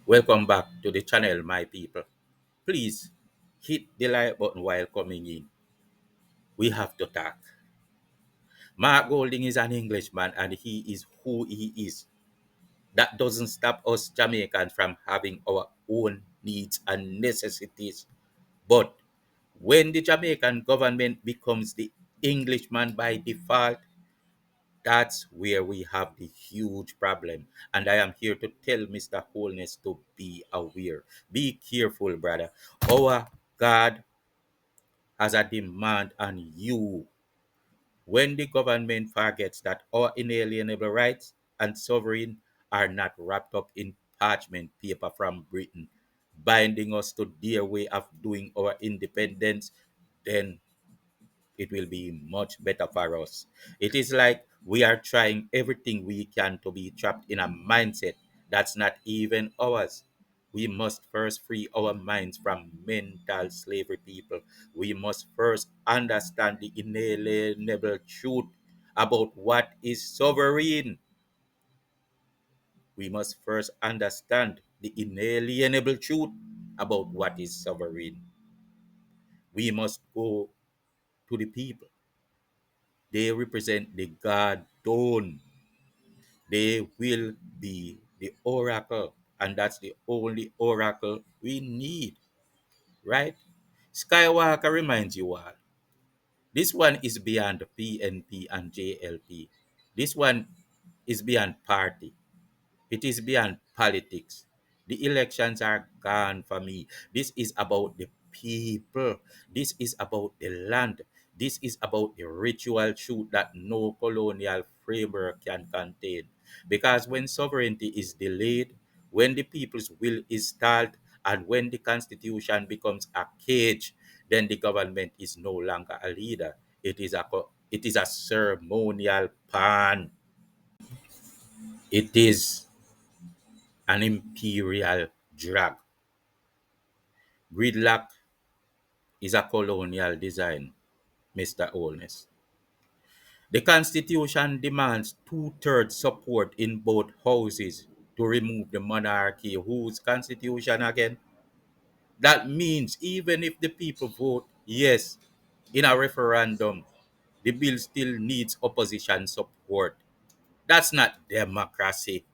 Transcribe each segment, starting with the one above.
Welcome back to the channel, my people. Please hit the like button while coming in. We have to talk. Mark Golding is an Englishman and he is who he is. That doesn't stop us Jamaicans from having our own needs and necessities. But when the Jamaican government becomes the Englishman by default, that's where we have the huge problem. And I am here to tell Mr. Holness to be aware. Be careful, brother. Our God has a demand on you. When the government forgets that our inalienable rights and sovereign are not wrapped up in parchment paper from Britain, binding us to their way of doing our independence, then it will be much better for us. It is like we are trying everything we can to be trapped in a mindset that's not even ours. We must first free our minds from mental slavery, people. We must first understand the inalienable truth about what is sovereign. We must first understand the inalienable truth about what is sovereign. We must go to the people. They represent the God throne. They will be the oracle, and that's the only oracle we need, right? SkyWalker reminds you all. This one is beyond PNP and JLP. This one is beyond party. It is beyond politics. The elections are gone for me. This is about the people. This is about the land. This is about the ritual truth that no colonial framework can contain. Because when sovereignty is delayed, when the people's will is stalled, and when the constitution becomes a cage, then the government is no longer a leader. It is a ceremonial pan. It is an imperial drag. Gridlock is a colonial design, Mr. Holness. The Constitution demands two-thirds support in both houses to remove the monarchy. Whose Constitution again? That means even if the people vote yes in a referendum, the bill still needs opposition support. That's not democracy.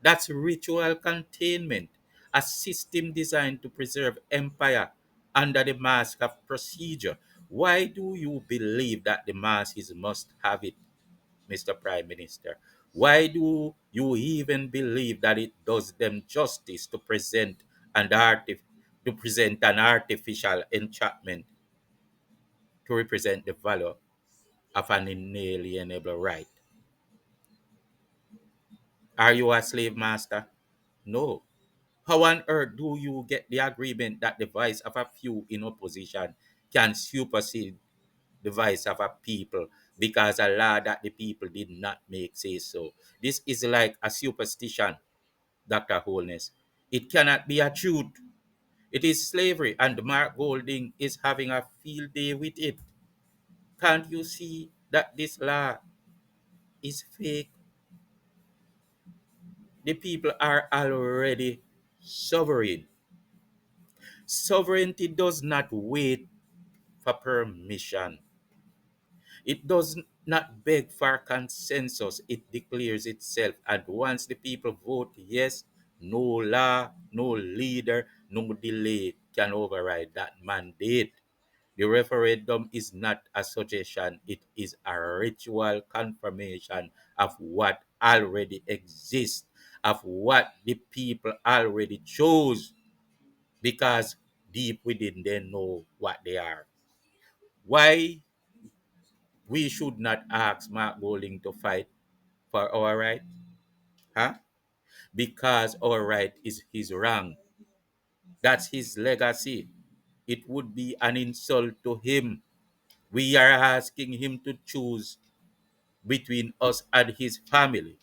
That's ritual containment, a system designed to preserve empire under the mask of procedure. Why do you believe that the masses must have it, Mr. Prime Minister? Why do you even believe that it does them justice to present an artificial enchantment to represent the value of an inalienable right? Are you a slave master? No. How on earth do you get the agreement that the voice of a few in opposition can supersede the voice of a people because a law that the people did not make say so? This is like a superstition, Dr. Holness. It cannot be a truth. It is slavery, and Mark Golding is having a field day with it. Can't you see that this law is fake? The people are already sovereign. Sovereignty does not wait for permission. It does not beg for consensus. It declares itself. And once the people vote yes, no law, no leader, no delay can override that mandate. The referendum is not a suggestion, it is a ritual confirmation of what already exists, of what the people already chose, because deep within they know what they are. Why we should not ask Mark Bowling to fight for our right? Huh? Because our right is his wrong. That's his legacy. It would be an insult to him. We are asking him to choose between us and his family.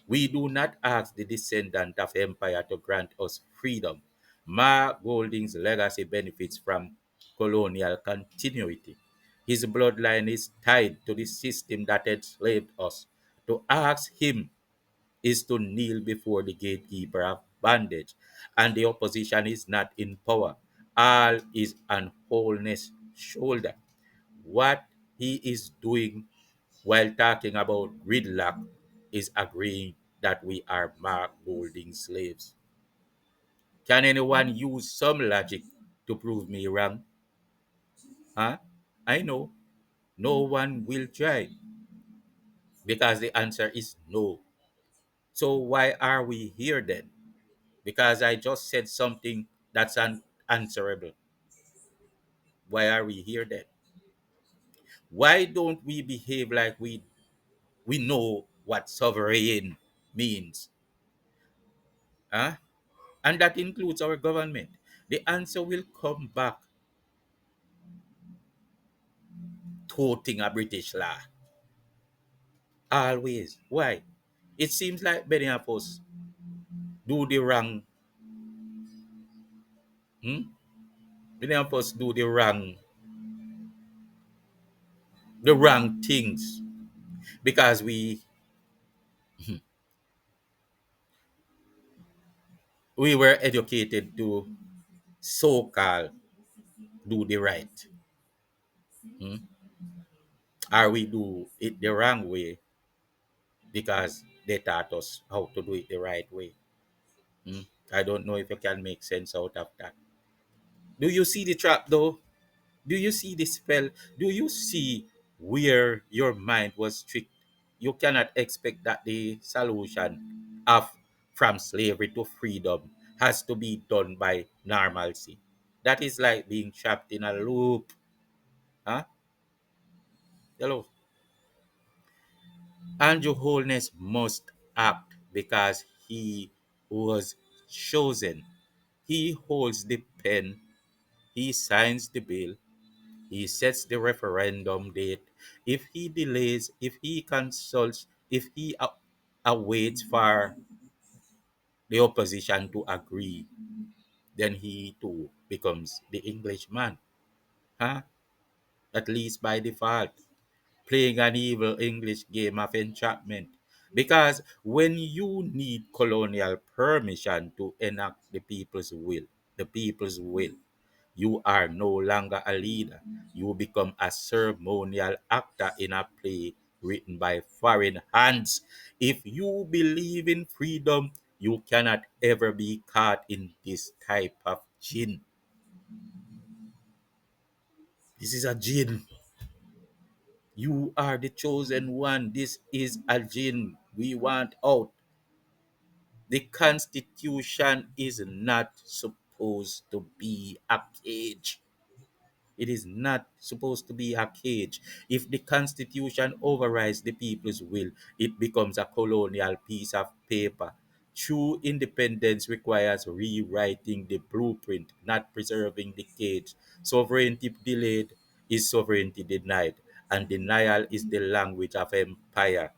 We do not ask the descendant of empire to grant us freedom. Mark Golding's legacy benefits from colonial continuity. His bloodline is tied to the system that enslaved us. To ask him is to kneel before the gatekeeper of bondage, and the opposition is not in power. All is on Holness' shoulder. What he is doing while talking about gridlock is agreeing that we are Mark Golding slaves. Can anyone use some logic to prove me wrong? Huh? I know no one will try because the answer is no. So why are we here then? Because I just said something that's unanswerable. Why are we here then? Why don't we behave like we know what sovereign means? Huh? And that includes our government. The answer will come back toting a British law. Always. Why? It seems like many of us do the wrong. Hmm? Many of us do the wrong things because we were educated to so-called do the right. Hmm? Or we do it the wrong way because they taught us how to do it the right way. Hmm? I don't know if you can make sense out of that. Do you see the trap though? Do you see the spell? Do you see where your mind was tricked? You cannot expect that the solution of from slavery to freedom has to be done by normalcy. That is like being trapped in a loop. Huh? Hello. Andrew Holness must act because he was chosen. He holds the pen, he signs the bill, he sets the referendum date. If he delays, if he consults, if he awaits for the opposition to agree, then he too becomes the Englishman. Huh? At least by default, playing an evil English game of entrapment. Because when you need colonial permission to enact the people's will, you are no longer a leader. You become a ceremonial actor in a play written by foreign hands. If you believe in freedom, you cannot ever be caught in this type of gin. This is a gin. You are the chosen one. This is a gin. We want out. The Constitution is not supposed to be a cage. It is not supposed to be a cage. If the Constitution overrides the people's will, it becomes a colonial piece of paper. True independence requires rewriting the blueprint, not preserving the cage. Sovereignty delayed is sovereignty denied, and denial is the language of empire.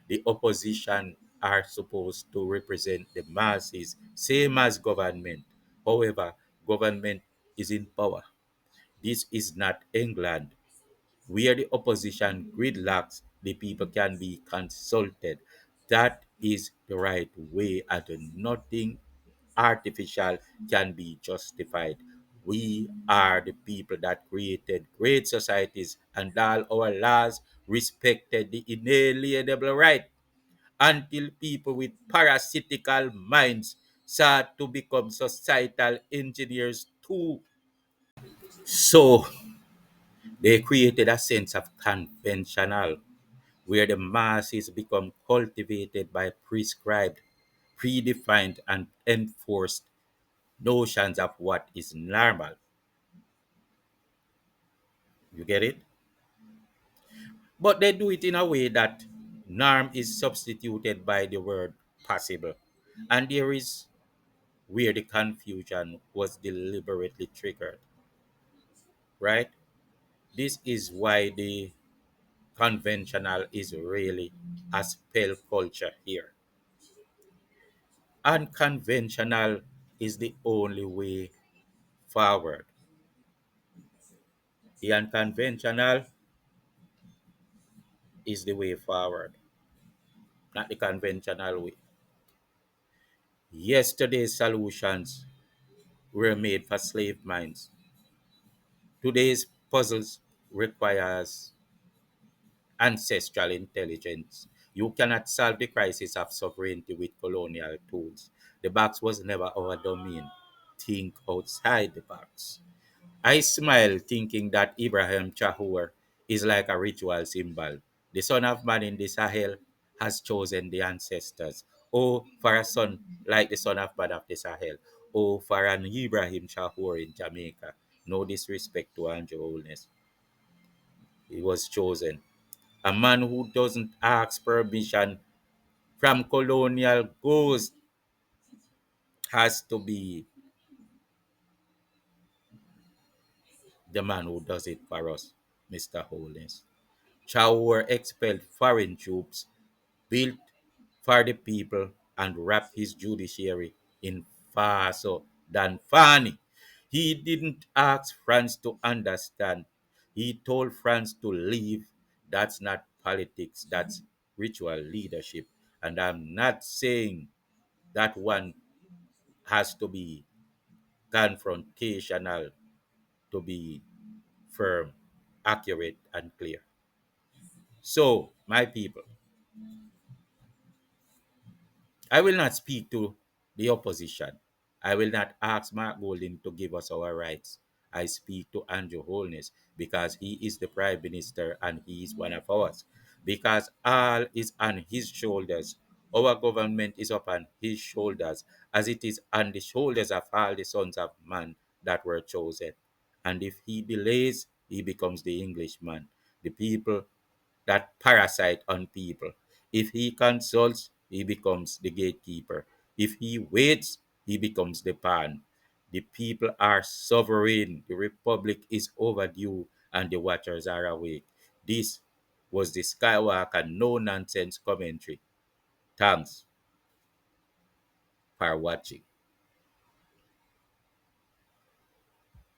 The opposition are supposed to represent the masses, same as government. However, government is in power. This is not England, where the opposition gridlocks, the people can be consulted. That is the right way, and nothing artificial can be justified. We are the people that created great societies, and all our laws respected the inalienable right until people with parasitical minds sought to become societal engineers too. So, they created a sense of conventional where the masses become cultivated by prescribed, predefined, and enforced notions of what is normal. You get it? But they do it in a way that norm is substituted by the word possible. And there is where the confusion was deliberately triggered, right? This is why the conventional is really a spell culture here. Unconventional is the only way forward. The unconventional is the way forward, not the conventional way. Yesterday's solutions were made for slave minds. Today's puzzles requires ancestral intelligence. You cannot solve the crisis of sovereignty with colonial tools. The box was never our domain. Think outside the box. I smile thinking that Ibrahim Chahur is like a ritual symbol. The son of man in the Sahel has chosen the ancestors. Oh, for a son like the son of man of the Sahel. Oh, for an Ibrahim Chahur in Jamaica. No disrespect to Andrew Holness. He was chosen. A man who doesn't ask permission from colonial ghosts has to be the man who does it for us, Mr. Holness. Chahur expelled foreign troops, built for the people, and wrapped his judiciary in Faso than Fani. He didn't ask France to understand. He told France to leave. That's not politics, that's ritual leadership. And I'm not saying that one has to be confrontational to be firm, accurate, and clear. So, my people, I will not speak to the opposition. I will not ask Mark Golding to give us our rights. I speak to Andrew Holness because he is the Prime Minister and he is one of us. Because all is on his shoulders. Our government is upon his shoulders, as it is on the shoulders of all the sons of man that were chosen. And if he delays, he becomes the Englishman. The people that parasite on people. If he consults, he becomes the gatekeeper. If he waits, he becomes the pawn. The people are sovereign. The republic is overdue, and the watchers are awake. This was the SkyWalker no nonsense commentary. Thanks for watching.